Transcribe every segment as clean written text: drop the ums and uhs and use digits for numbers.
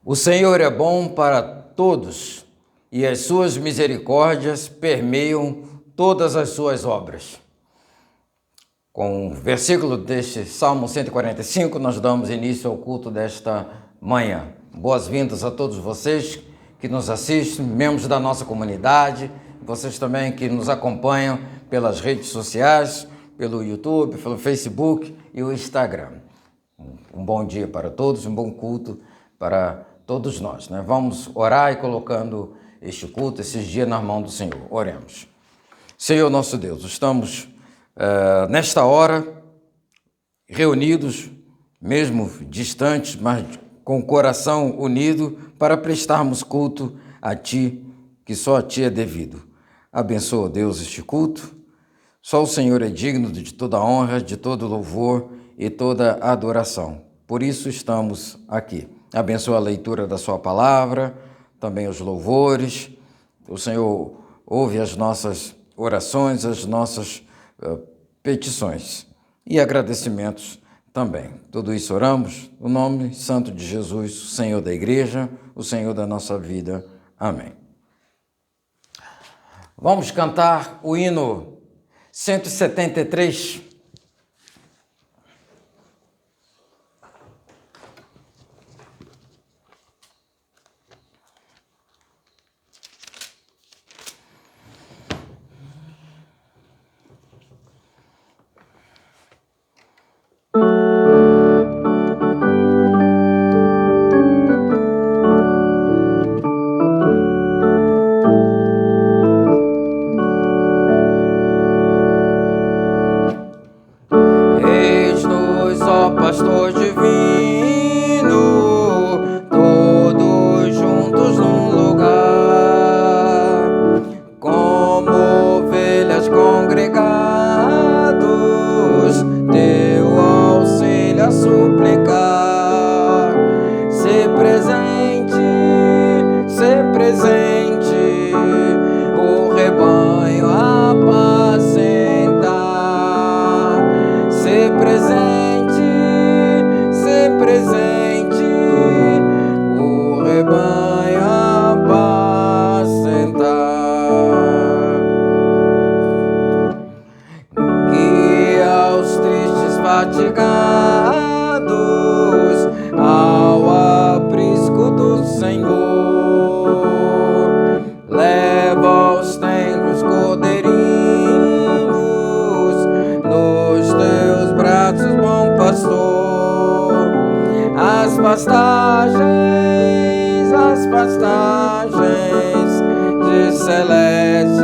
O Senhor é bom para todos e as suas misericórdias permeiam todas as suas obras. Com o versículo deste Salmo 145, nós damos início ao culto desta manhã. Boas-vindas a todos vocês que nos assistem, membros da nossa comunidade, vocês também que nos acompanham pelas redes sociais, pelo YouTube, pelo Facebook e o Instagram. Um bom dia para todos, um bom culto para todos nós, né? Vamos orar e colocando este culto, esses dias na mão do Senhor. Oremos. Senhor nosso Deus, estamos nesta hora reunidos, mesmo distantes, mas com o coração unido para prestarmos culto a Ti, que só a Ti é devido. Abençoa, Deus, este culto. Só o Senhor é digno de toda honra, de todo louvor e toda adoração. Por isso estamos aqui. Abençoa a leitura da sua palavra, também os louvores. O Senhor ouve as nossas orações, as nossas petições e agradecimentos também. Tudo isso oramos no nome santo de Jesus, o Senhor da igreja, o Senhor da nossa vida. Amém. Vamos cantar o hino 173. Pastor divino, todos juntos num lugar, como ovelhas congregados, teu auxílio a suplicar. Se presente, o rebanho apacentar. Se presente, o rebanho apacentar. Guia os tristes fatigados ao aprisco do Senhor. Leva os tenros cordeirinhos nos teus braços, bom pastor. As pastagens de celeste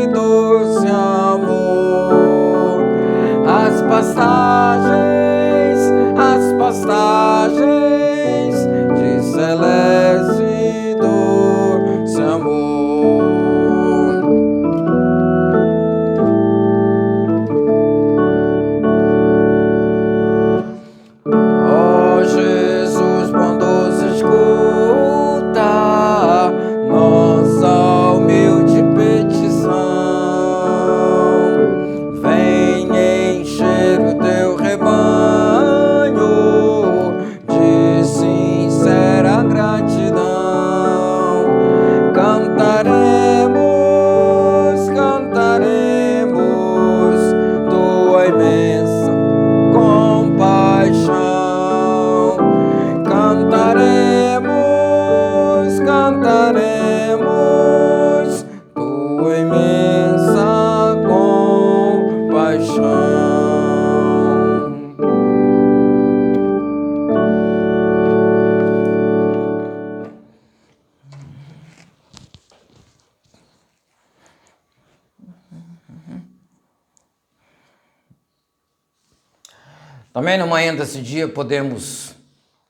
e doce amor. As pastagens de celeste e doce amor. Ó Jesus bondoso, escuta nossa humilde petição. Vem encher o teu rebanho de sincera gratidão. Cantaremos tua imensa compaixão. Cantaremos tua imensa compaixão. Também na manhã desse dia podemos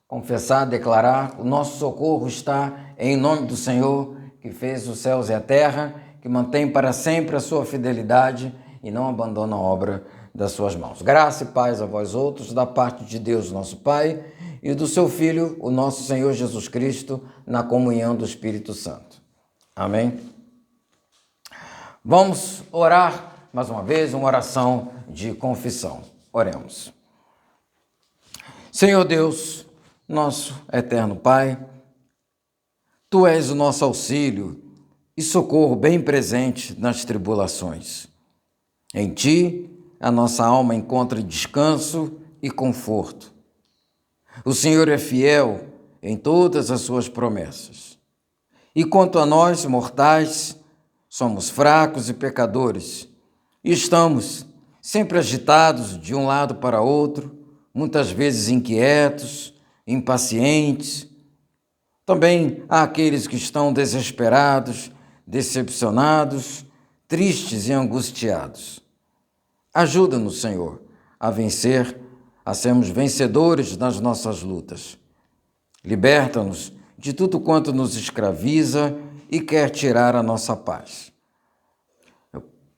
confessar, declarar: o nosso socorro está em nome do Senhor, que fez os céus e a terra, que mantém para sempre a sua fidelidade e não abandona a obra das suas mãos. Graça e paz a vós outros, da parte de Deus, nosso Pai, e do seu Filho, o nosso Senhor Jesus Cristo, na comunhão do Espírito Santo. Amém? Vamos orar mais uma vez, uma oração de confissão. Oremos. Senhor Deus, nosso eterno Pai, Tu és o nosso auxílio e socorro bem presente nas tribulações. Em Ti, a nossa alma encontra descanso e conforto. O Senhor é fiel em todas as suas promessas. E quanto a nós, mortais, somos fracos e pecadores, e estamos sempre agitados de um lado para outro, muitas vezes inquietos, impacientes. Também há aqueles que estão desesperados, decepcionados, tristes e angustiados. Ajuda-nos, Senhor, a vencer, a sermos vencedores nas nossas lutas. Liberta-nos de tudo quanto nos escraviza e quer tirar a nossa paz.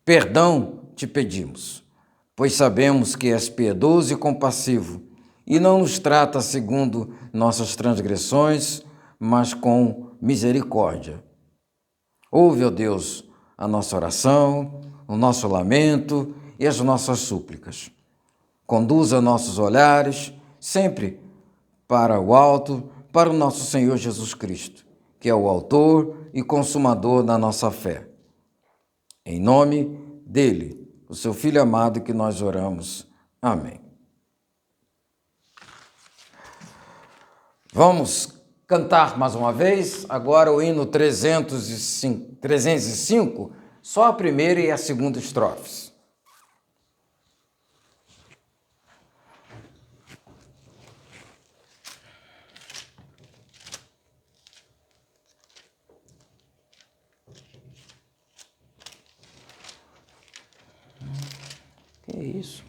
Perdão te pedimos, pois sabemos que és piedoso e compassivo e não nos trata segundo nossas transgressões, mas com misericórdia. Ouve, ó Deus, a nossa oração, o nosso lamento e as nossas súplicas. Conduza nossos olhares sempre para o alto, para o nosso Senhor Jesus Cristo, que é o autor e consumador da nossa fé. Em nome dele, o seu Filho amado, que nós oramos. Amém. Vamos cantar mais uma vez, agora o hino 305, só a primeira e a segunda estrofes. Que isso?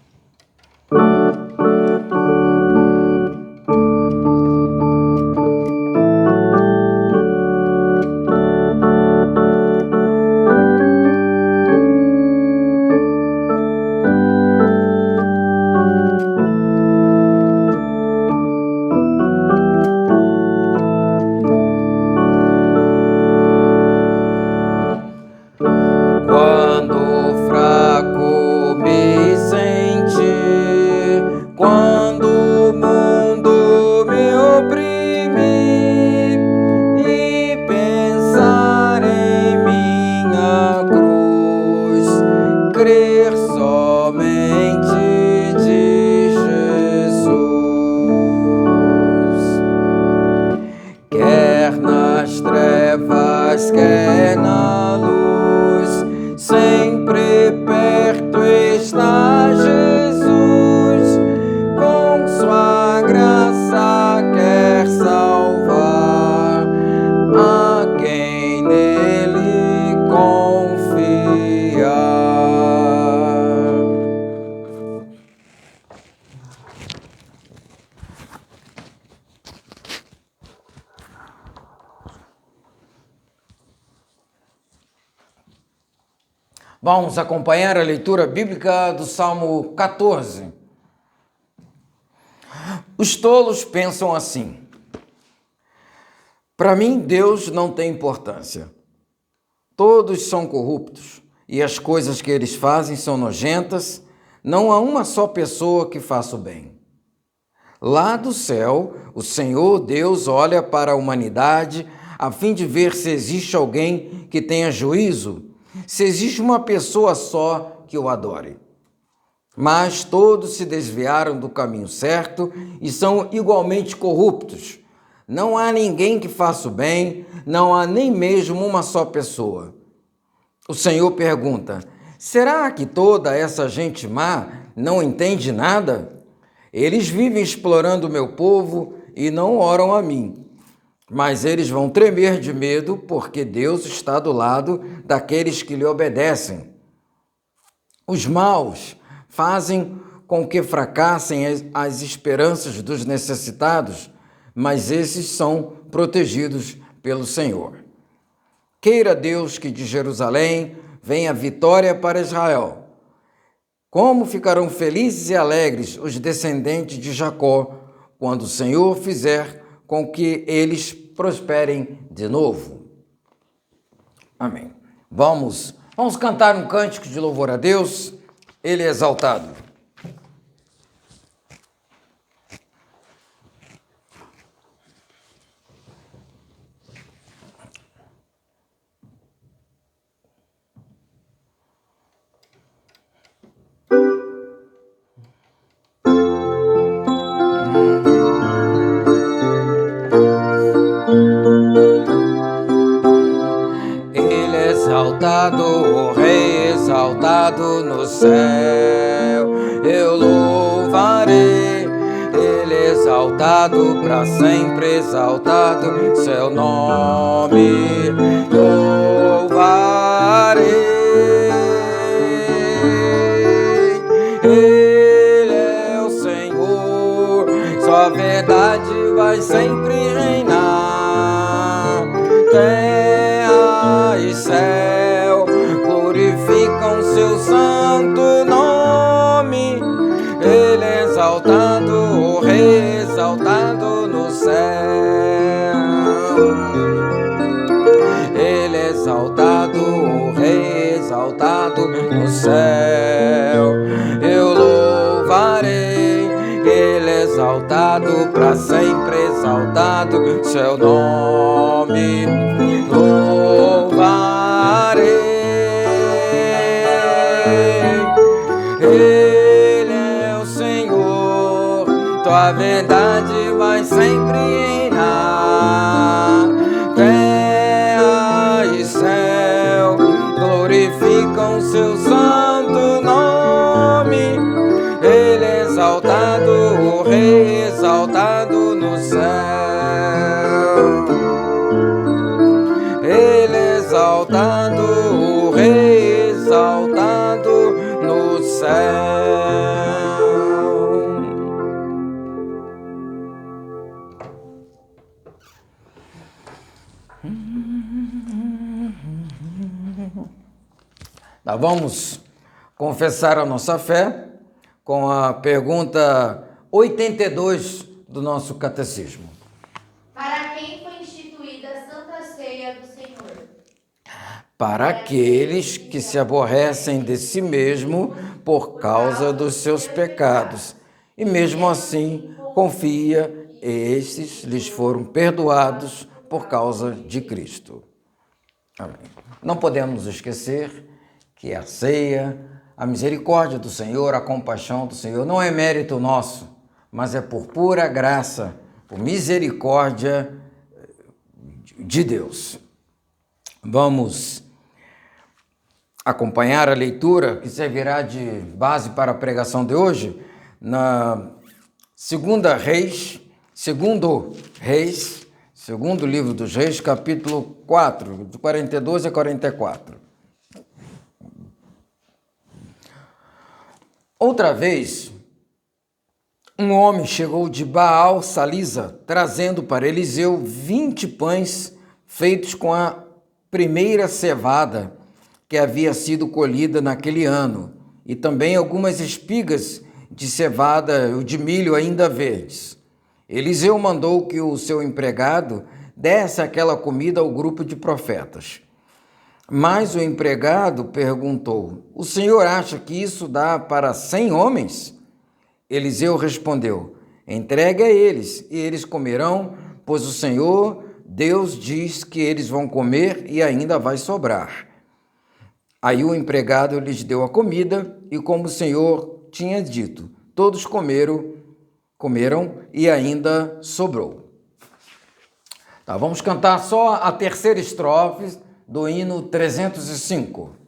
Quando fraco me sentir, quando o mundo me oprimir e pensar em minha cruz, crer somente de Jesus. Quer nas trevas, quer na luz, sempre perto está Jesus, com sua graça quer salvar a quem nele confiar. Vamos acompanhar a leitura bíblica do Salmo 14. Os tolos pensam assim: para mim, Deus não tem importância. Todos são corruptos e as coisas que eles fazem são nojentas. Não há uma só pessoa que faça o bem. Lá do céu, o Senhor Deus olha para a humanidade a fim de ver se existe alguém que tenha juízo, se existe uma pessoa só que o adore. Mas todos se desviaram do caminho certo e são igualmente corruptos. Não há ninguém que faça o bem, não há nem mesmo uma só pessoa. O Senhor pergunta: será que toda essa gente má não entende nada? Eles vivem explorando o meu povo e não oram a mim. Mas eles vão tremer de medo porque Deus está do lado daqueles que lhe obedecem. Os maus fazem com que fracassem as esperanças dos necessitados, mas esses são protegidos pelo Senhor. Queira Deus que de Jerusalém venha vitória para Israel. Como ficarão felizes e alegres os descendentes de Jacó, quando o Senhor fizer com que eles prosperem de novo. Amém. Vamos cantar um cântico de louvor a Deus, Ele é exaltado. o Rei exaltado no céu. Eu louvarei, Ele exaltado, para sempre exaltado, seu nome louvarei. Ele é o Senhor, sua verdade vai sempre reinar. Terra e céu glorificam seu santo nome. Ele é exaltado, o Rei exaltado no céu. Ele é exaltado, o Rei exaltado no céu. Eu louvarei, Ele é exaltado, para sempre exaltado, seu nome louvarei. Ele é o Senhor, tua verdade vai sempre reinar. Terra e céu glorificam seu santo nome. Ele é exaltado, o Rei exaltado no céu. Ele é exaltado, o Rei exaltado no céu. Nós vamos confessar a nossa fé com a pergunta 82 do nosso catecismo. Para quem foi instituída a Santa Ceia do Senhor? Para aqueles que se aborrecem de si mesmo por causa dos seus pecados, e mesmo assim confia, estes lhes foram perdoados por causa de Cristo. Amém. Não podemos esquecer que a ceia, a misericórdia do Senhor, a compaixão do Senhor, não é mérito nosso, mas é por pura graça, por misericórdia de Deus. Vamos acompanhar a leitura que servirá de base para a pregação de hoje, na segundo livro dos Reis, capítulo 4, de 42 a 44. Outra vez, um homem chegou de Baal Salisa, trazendo para Eliseu 20 pães feitos com a primeira cevada que havia sido colhida naquele ano, e também algumas espigas de cevada ou de milho ainda verdes. Eliseu mandou que o seu empregado desse aquela comida ao grupo de profetas. Mas o empregado perguntou: o senhor acha que isso dá para 100 homens? Eliseu respondeu: entregue a eles, e eles comerão, pois o Senhor, Deus, diz que eles vão comer e ainda vai sobrar. Aí o empregado lhes deu a comida, e como o Senhor tinha dito, todos comeram e ainda sobrou. Tá, vamos cantar só a terceira estrofe do hino 305.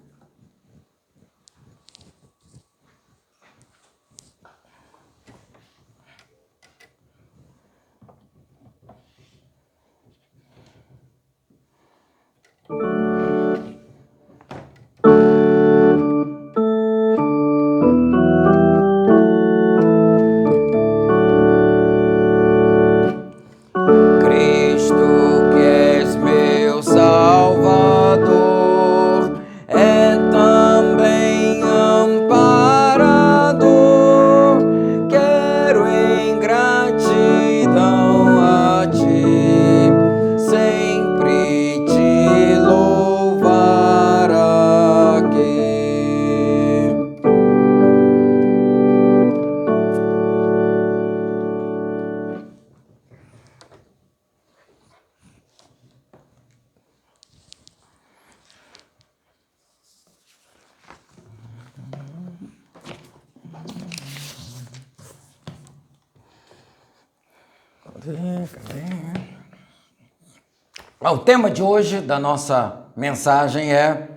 O tema de hoje da nossa mensagem é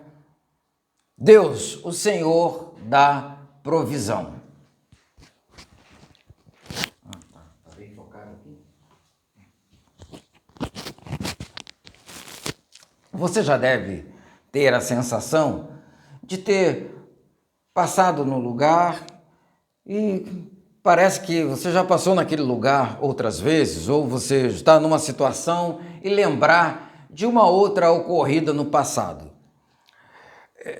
Deus, o Senhor da provisão. Você já deve ter a sensação de ter passado no lugar e parece que você já passou naquele lugar outras vezes, ou você está numa situação e lembrar de uma outra ocorrida no passado.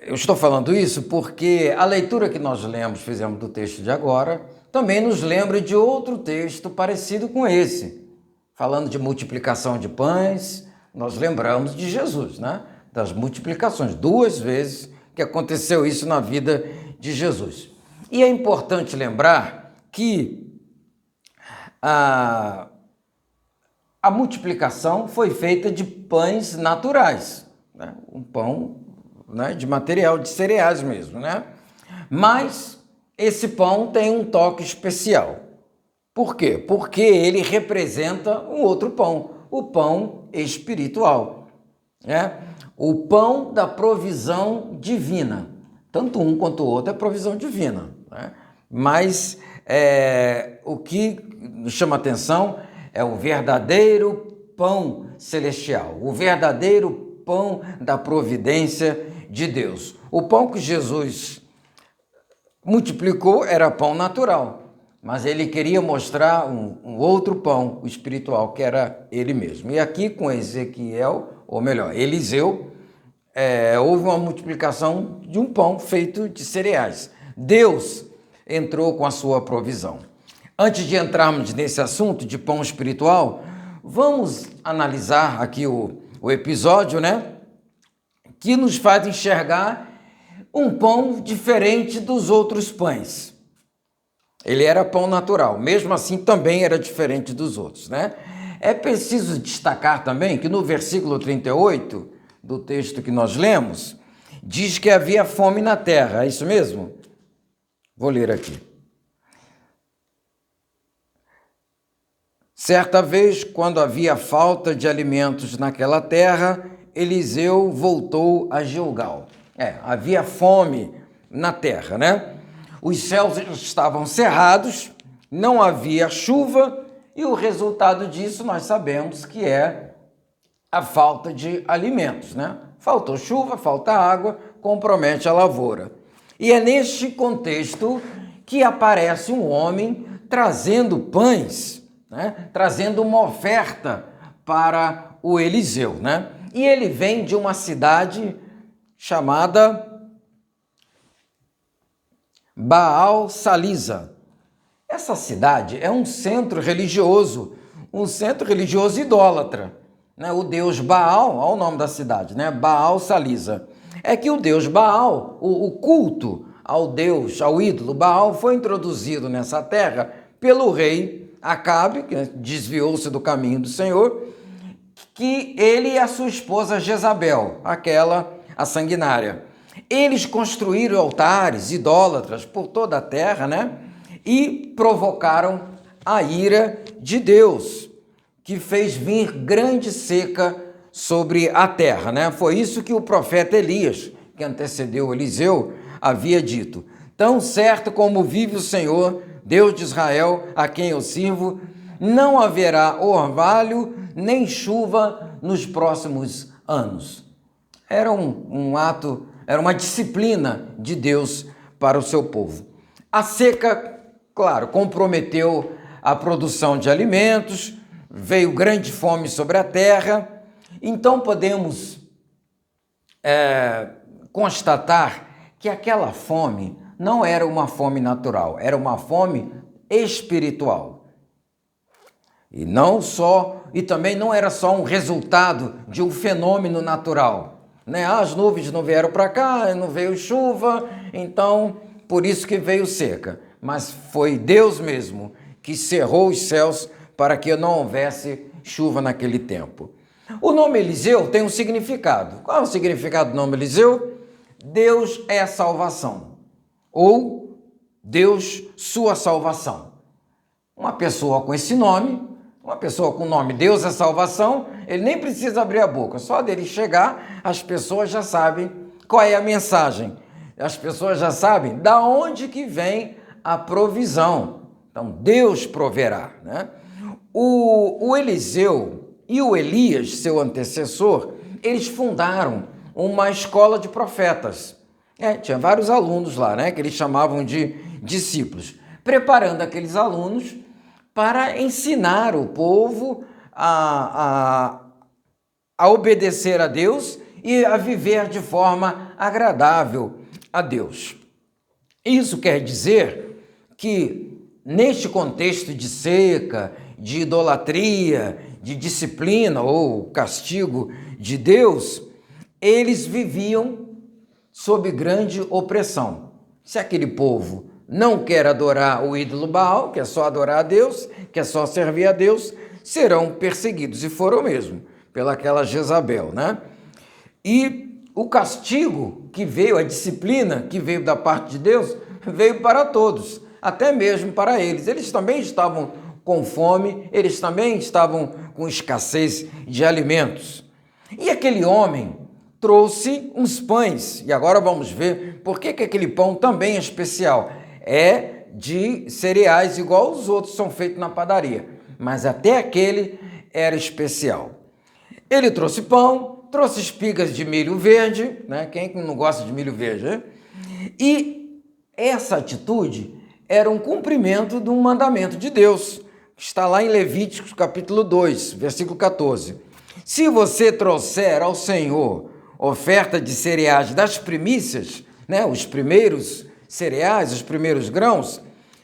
Eu estou falando isso porque a leitura que nós fizemos do texto de agora, também nos lembra de outro texto parecido com esse. Falando de multiplicação de pães, nós lembramos de Jesus, né? Das multiplicações, 2 vezes que aconteceu isso na vida de Jesus. E é importante lembrar que a multiplicação foi feita de pães naturais, né? Um pão, né, de material, de cereais mesmo, né? Mas esse pão tem um toque especial. Por quê? Porque ele representa um outro pão, o pão espiritual, né? O pão da provisão divina. Tanto um quanto o outro é provisão divina, né? Mas o que nos chama atenção é o verdadeiro pão celestial, o verdadeiro pão da providência de Deus. O pão que Jesus multiplicou era pão natural, mas ele queria mostrar um outro pão, o espiritual, que era ele mesmo. E aqui com Ezequiel, ou melhor, Eliseu, houve uma multiplicação de um pão feito de cereais. Deus entrou com a sua provisão. Antes de entrarmos nesse assunto de pão espiritual, vamos analisar aqui o episódio, né? Que nos faz enxergar um pão diferente dos outros pães. Ele era pão natural, mesmo assim também era diferente dos outros, né? É preciso destacar também que no versículo 38 do texto que nós lemos, diz que havia fome na terra, é isso mesmo? Vou ler aqui. Certa vez, quando havia falta de alimentos naquela terra, Eliseu voltou a Gilgal. Havia fome na terra, né? Os céus estavam cerrados, não havia chuva, e o resultado disso nós sabemos que é a falta de alimentos, né? Faltou chuva, falta água, compromete a lavoura. E é neste contexto que aparece um homem trazendo pães, né? Trazendo uma oferta para o Eliseu, né? E ele vem de uma cidade chamada Baal-Salisa. Essa cidade é um centro religioso idólatra, né? O deus Baal, olha o nome da cidade, né? Baal-Salisa. É que o deus Baal, o culto ao deus, ao ídolo Baal, foi introduzido nessa terra pelo rei Acabe, que desviou-se do caminho do Senhor, que ele e a sua esposa Jezabel, a sanguinária. Eles construíram altares idólatras por toda a terra, né? E provocaram a ira de Deus, que fez vir grande seca sobre a terra, né? Foi isso que o profeta Elias, que antecedeu Eliseu, havia dito. Tão certo como vive o Senhor, Deus de Israel, a quem eu sirvo, não haverá orvalho nem chuva nos próximos anos. Era um ato, era uma disciplina de Deus para o seu povo. A seca, claro, comprometeu a produção de alimentos, veio grande fome sobre a terra. Então podemos constatar que aquela fome não era uma fome natural, era uma fome espiritual. E também não era só um resultado de um fenômeno natural, né? As nuvens não vieram para cá, não veio chuva, então por isso que veio seca. Mas foi Deus mesmo que cerrou os céus para que não houvesse chuva naquele tempo. O nome Eliseu tem um significado. Qual é o significado do nome Eliseu? Deus é a salvação, ou Deus, sua salvação. Uma pessoa com esse nome, uma pessoa com o nome Deus é salvação, ele nem precisa abrir a boca, só dele chegar, as pessoas já sabem qual é a mensagem. as pessoas já sabem da onde que vem a provisão. Então, Deus proverá, né? O Eliseu e o Elias, seu antecessor, eles fundaram uma escola de profetas. Tinha vários alunos lá, né, que eles chamavam de discípulos, preparando aqueles alunos para ensinar o povo a obedecer a Deus e a viver de forma agradável a Deus. Isso quer dizer que, neste contexto de seca, de idolatria, de disciplina ou castigo de Deus, eles viviam sob grande opressão. Se aquele povo não quer adorar o ídolo Baal, quer só adorar a Deus, quer só servir a Deus, serão perseguidos, e foram mesmo, pelaquela Jezabel, né? E o castigo que veio, a disciplina que veio da parte de Deus, veio para todos, até mesmo para eles. Eles também estavam com fome, eles também estavam com escassez de alimentos. E aquele homem trouxe uns pães, e agora vamos ver por que aquele pão também é especial. É de cereais, igual os outros são feitos na padaria, mas até aquele era especial. Ele trouxe pão, trouxe espigas de milho verde, né? Quem não gosta de milho verde, né? E essa atitude era um cumprimento de um mandamento de Deus, que está lá em Levíticos capítulo 2, versículo 14. Se você trouxer ao Senhor oferta de cereais das primícias, né, os primeiros cereais, os primeiros grãos,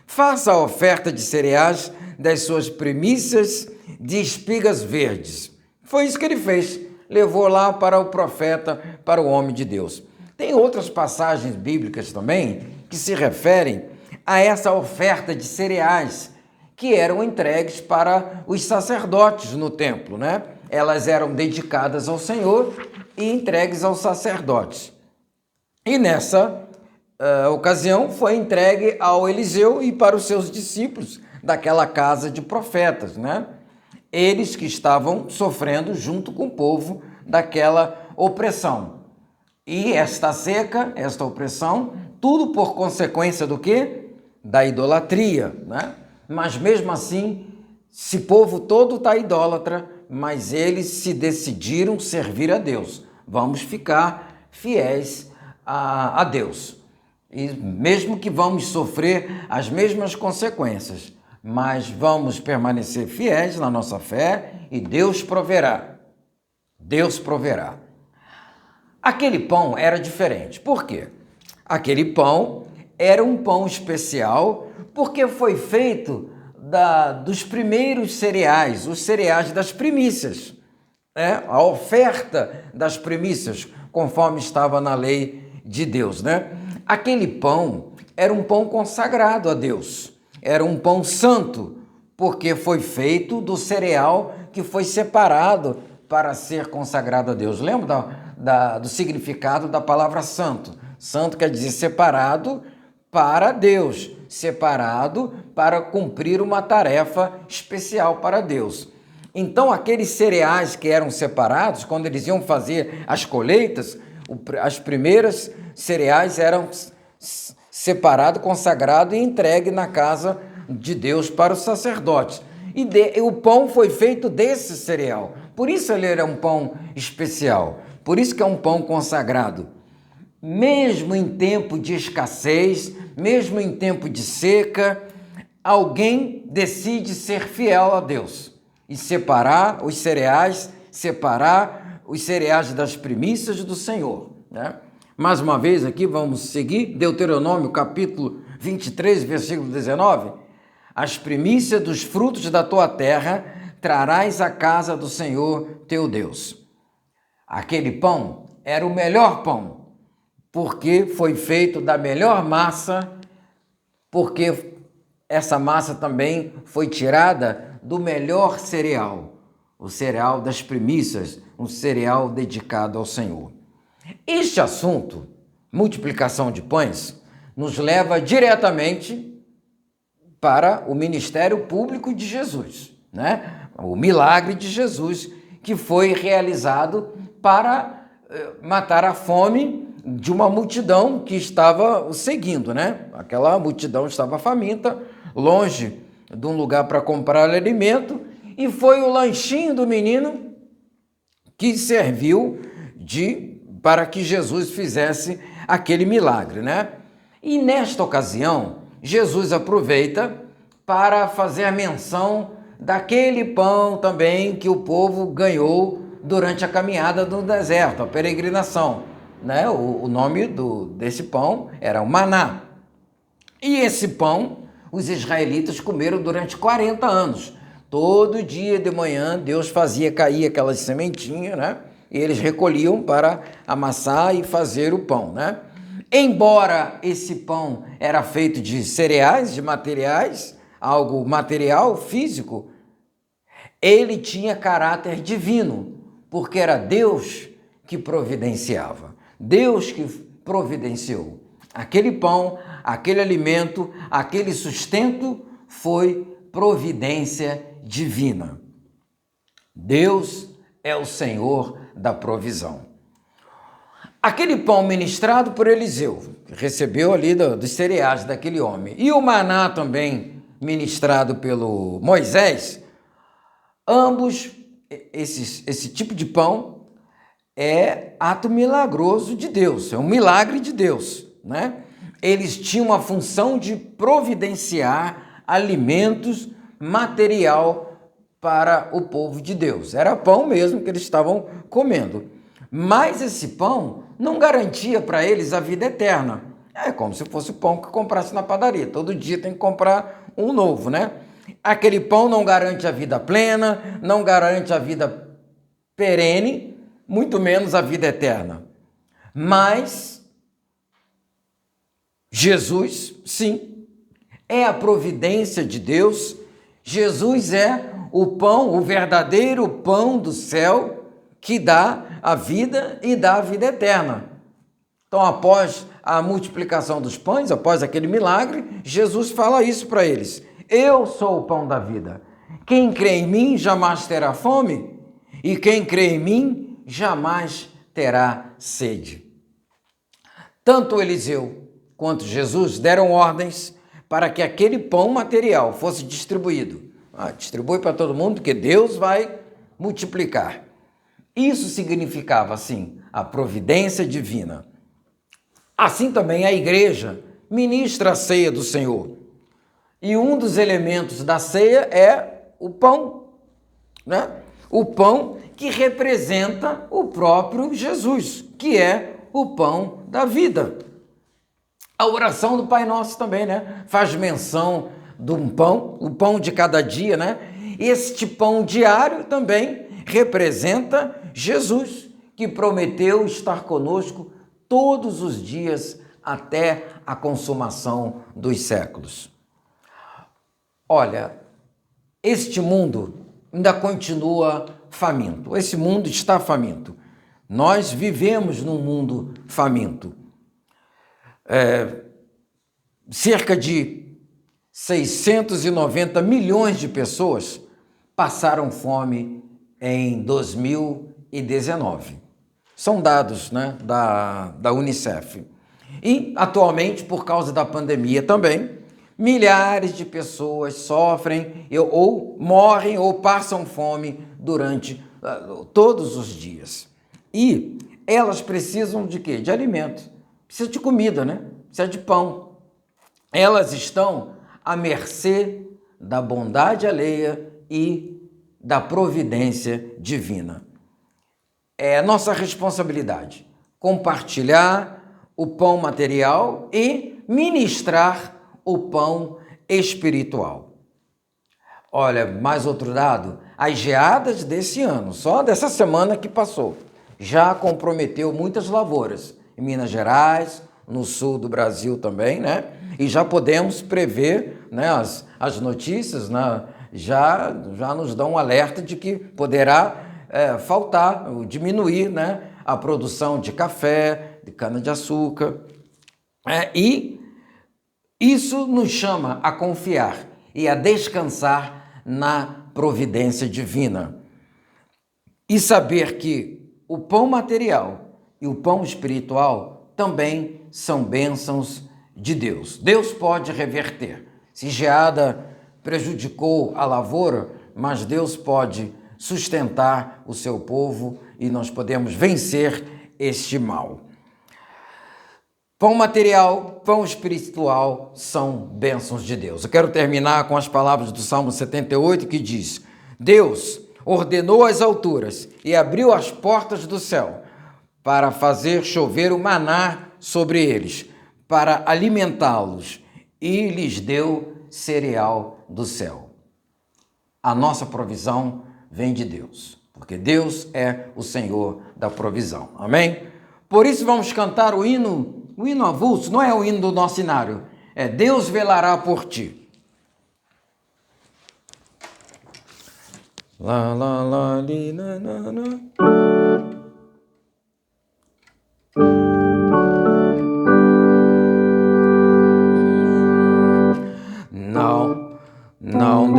faça a oferta de cereais das suas primícias de espigas verdes. Foi isso que ele fez, levou lá para o profeta, para o homem de Deus. Tem outras passagens bíblicas também que se referem a essa oferta de cereais que eram entregues para os sacerdotes no templo, né? Elas eram dedicadas ao Senhor e entregues aos sacerdotes. E nessa ocasião foi entregue ao Eliseu e para os seus discípulos daquela casa de profetas, né? Eles que estavam sofrendo junto com o povo daquela opressão. E esta seca, esta opressão, tudo por consequência do quê? Da idolatria, né? Mas mesmo assim, esse povo todo está idólatra, mas eles se decidiram servir a Deus. Vamos ficar fiéis a Deus. E mesmo que vamos sofrer as mesmas consequências, mas vamos permanecer fiéis na nossa fé e Deus proverá. Deus proverá. Aquele pão era diferente. Por quê? Aquele pão era um pão especial porque foi feito dos primeiros cereais, os cereais das primícias, né? A oferta das primícias, conforme estava na lei de Deus, né? Aquele pão era um pão consagrado a Deus, era um pão santo, porque foi feito do cereal que foi separado para ser consagrado a Deus. Lembra do significado da palavra santo? Santo quer dizer separado para Deus, separado para cumprir uma tarefa especial para Deus. Então, aqueles cereais que eram separados, quando eles iam fazer as colheitas, as primeiras cereais eram separados, consagrados e entregues na casa de Deus para os sacerdotes. E o pão foi feito desse cereal. Por isso ele era um pão especial. Por isso que é um pão consagrado. Mesmo em tempo de escassez, mesmo em tempo de seca, alguém decide ser fiel a Deus e separar os cereais das primícias do Senhor, né? Mais uma vez aqui vamos seguir Deuteronômio capítulo 23, versículo 19. As primícias dos frutos da tua terra trarás à casa do Senhor teu Deus. Aquele pão era o melhor pão, porque foi feito da melhor massa, porque essa massa também foi tirada do melhor cereal, o cereal das primícias, um cereal dedicado ao Senhor. Este assunto, multiplicação de pães, nos leva diretamente para o ministério público de Jesus, né? O milagre de Jesus, que foi realizado para matar a fome de uma multidão que estava o seguindo, né? Aquela multidão estava faminta, longe de um lugar para comprar alimento, e foi o lanchinho do menino que serviu para que Jesus fizesse aquele milagre, né? E nesta ocasião, Jesus aproveita para fazer a menção daquele pão também que o povo ganhou durante a caminhada do deserto, a peregrinação, né? O nome desse pão era o maná. E esse pão os israelitas comeram durante 40 anos. Todo dia de manhã Deus fazia cair aquelas sementinhas, né? E eles recolhiam para amassar e fazer o pão, né? Embora esse pão era feito de cereais, de materiais, algo material, físico, ele tinha caráter divino, porque era Deus que providenciava, Deus que providenciou. Aquele pão, aquele alimento, aquele sustento foi providência divina. Deus é o Senhor da provisão. Aquele pão ministrado por Eliseu, que recebeu ali dos cereais daquele homem, e o maná também ministrado pelo Moisés, ambos, esse tipo de pão é ato milagroso de Deus, é um milagre de Deus, né? Eles tinham a função de providenciar alimentos, material para o povo de Deus. Era pão mesmo que eles estavam comendo. Mas esse pão não garantia para eles a vida eterna. É como se fosse o pão que comprasse na padaria. Todo dia tem que comprar um novo, né? Aquele pão não garante a vida plena, não garante a vida perene, muito menos a vida eterna. Mas Jesus, sim, é a providência de Deus. Jesus é o pão, o verdadeiro pão do céu, que dá a vida e dá a vida eterna. Então, após a multiplicação dos pães, após aquele milagre, Jesus fala isso para eles: eu sou o pão da vida. Quem crê em mim jamais terá fome, e quem crê em mim jamais terá sede. Tanto Eliseu quanto Jesus deram ordens para que aquele pão material fosse distribuído. Distribui para todo mundo, que Deus vai multiplicar. Isso significava, assim, a providência divina. Assim também a igreja ministra a ceia do Senhor. E um dos elementos da ceia é o pão, né? O pão que representa o próprio Jesus, que é o pão da vida. A oração do Pai Nosso também, né? Faz menção de um pão, o pão de cada dia, né? Este pão diário também representa Jesus, que prometeu estar conosco todos os dias até a consumação dos séculos. Olha, este mundo ainda continua faminto. Esse mundo está faminto. Nós vivemos num mundo faminto. Cerca de 690 milhões de pessoas passaram fome em 2019. São dados, né, da Unicef. E, atualmente, por causa da pandemia também, milhares de pessoas sofrem ou morrem ou passam fome durante todos os dias. E elas precisam de quê? De alimento. Precisa de comida, né? Precisa de pão. Elas estão à mercê da bondade alheia e da providência divina. É nossa responsabilidade compartilhar o pão material e ministrar o pão espiritual. Olha, mais outro dado, as geadas desse ano, só dessa semana que passou, já comprometeu muitas lavouras em Minas Gerais, no sul do Brasil também, né? E já podemos prever, né, as notícias, né, já nos dão um alerta de que poderá faltar, diminuir, né, a produção de café, de cana-de-açúcar. E isso nos chama a confiar e a descansar na providência divina. E saber que o pão material e o pão espiritual também são bênçãos de Deus. Deus pode reverter. Se geada prejudicou a lavoura, mas Deus pode sustentar o seu povo e nós podemos vencer este mal. Pão material, pão espiritual são bênçãos de Deus. Eu quero terminar com as palavras do Salmo 78 que diz: Deus ordenou as alturas e abriu as portas do céu para fazer chover o maná sobre eles, para alimentá-los, e lhes deu cereal do céu. A nossa provisão vem de Deus, porque Deus é o Senhor da provisão. Amém? Por isso vamos cantar o hino avulso, não é o hino do nosso cenário, é Deus velará por ti. Lá, lá, lá, li, na, na, na. Não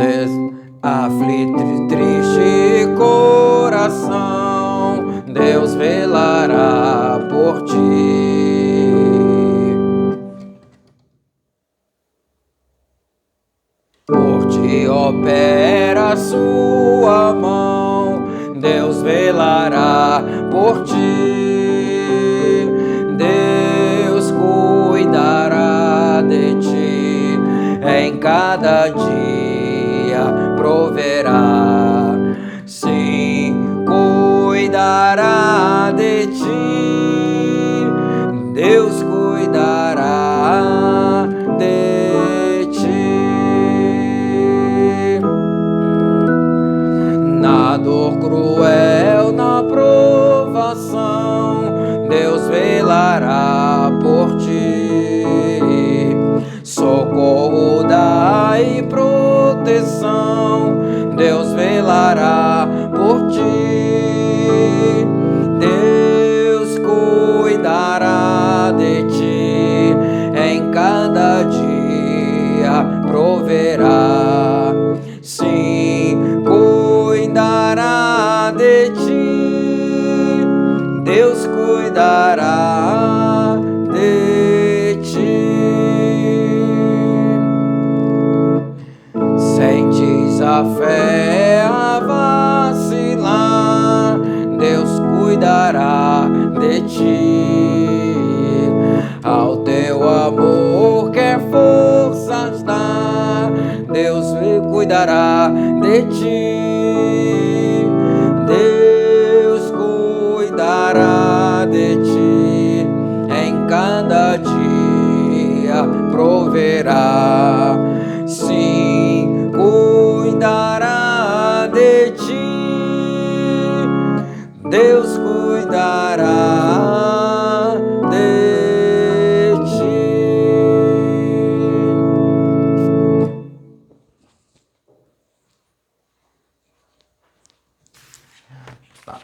aflite triste coração, Deus velará por ti. Por ti opera a sua mão, Deus velará por ti. Deus cuidará de ti, em cada dia proverá. Sim, cuidará de ti, Deus cuidará de ti. Na dor cruel, na provação, Deus velará por ti. Socorro dá e proteção, Deus velará por ti. Deus cuidará de ti, em cada dia proverá. Sim, cuidará de ti, Deus cuidará de ti. Sentes a fé a vacilar, Deus cuidará de ti. Ao teu amor quer forças dar, Deus cuidará de ti. Deus cuidará de ti, em cada dia proverá. Sim, cuidará de ti, Deus cuidará de ti.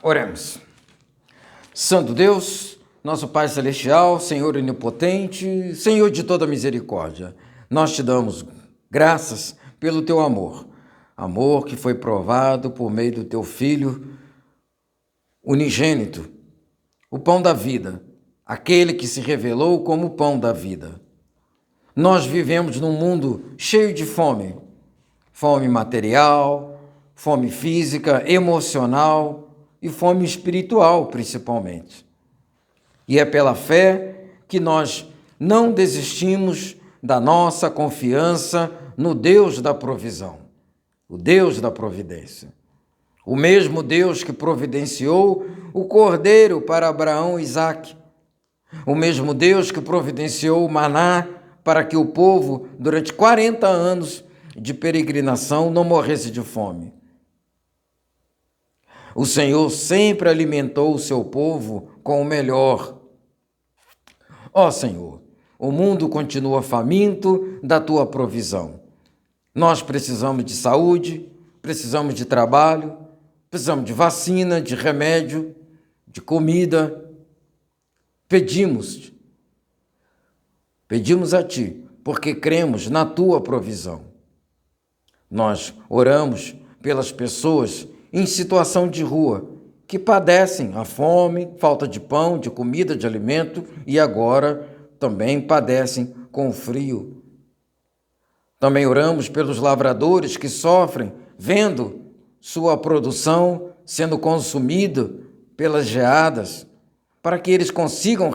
Oremos. Santo Deus, nosso Pai Celestial, Senhor onipotente, Senhor de toda misericórdia, nós te damos graças pelo teu amor, amor que foi provado por meio do teu Filho unigênito, o pão da vida, aquele que se revelou como o pão da vida. Nós vivemos num mundo cheio de fome, fome material, fome física, emocional e fome espiritual, principalmente. E é pela fé que nós não desistimos da nossa confiança no Deus da provisão, o Deus da providência. O mesmo Deus que providenciou o cordeiro para Abraão e Isaque. O mesmo Deus que providenciou o maná para que o povo, durante 40 anos de peregrinação, não morresse de fome. O Senhor sempre alimentou o seu povo com o melhor. Ó Senhor, o mundo continua faminto da tua provisão. Nós precisamos de saúde, precisamos de trabalho, precisamos de vacina, de remédio, de comida. Pedimos a Ti, porque cremos na Tua provisão. Nós oramos pelas pessoas em situação de rua, que padecem a fome, falta de pão, de comida, de alimento e agora também padecem com o frio. Também oramos pelos lavradores que sofrem vendo sua produção sendo consumida pelas geadas, para que eles consigam